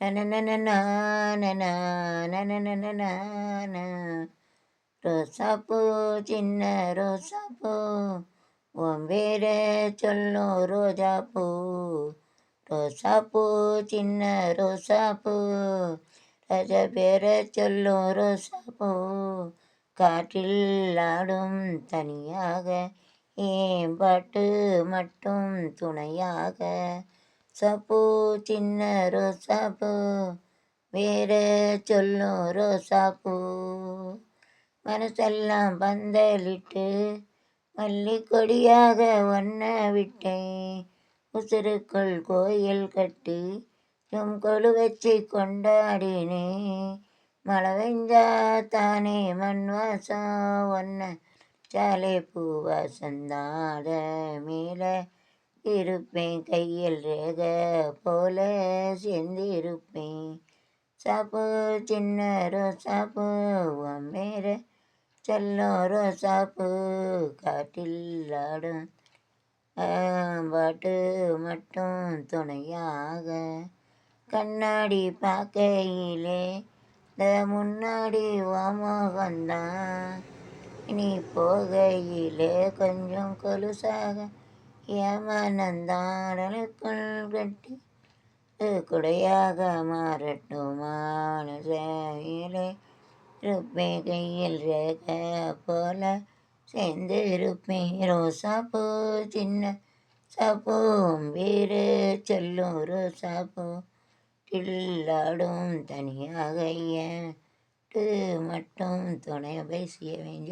நனனனனா நனா நனனனனானா. ரோசாப்பூ சின்ன ரோசாப்பூ உன் பேர சொல்லும் ரோஜாப்பூ. ரோசாப்பூ சின்ன ரோசாப்பூ ராஜா பேர சொல்லும் ரோசாப்பூ. காற்றில் ஆடும் தனியாக ஏன் பாட்டு மட்டும் துணையாக. சாப்பூ சின்ன ரோசாப்பூ வேற சொல்லும் ரோசாப்பூ. மனசெல்லாம் பந்தலிட்டு மல்லிக்கொடியாக ஒன்ன விட்டேன். உசுருக்குள் கோயில் கட்டி கொலு வச்சு கொண்டாடினேன். மழை பெஞ்சா தானே மண் வாசம் ஒன்ன சாலை பூ வாசந்தாத மேல இருப்பேன். கையில் ரேக போல சேர்ந்து இருப்பேன். சாப்பு சின்ன ரோசாப்பூ உன் மேர சொல்லும் ரோசாப்பூ. காட்டில் ஆடும் பாட்டு மட்டும் துணையாக. கண்ணாடி பார்க்கையிலே இந்த முன்னாடி வாமகந்தான். நீ போகையிலே கொஞ்சம் கொலுசாக ஏமானந்தாடலுக்குள் கட்டி குடையாக மாறட்டுமான சேயிலே இருப்பேன். கையில் ரேக போல சேர்ந்து இருப்பேன். ரோசாப்பூ சின்ன சாப்பூ வீடு சொல்லும் ரோசாப்பூ. கில்லாடும் தனியாக ஏன் மட்டும் துணை பேசிய வேஞ்ச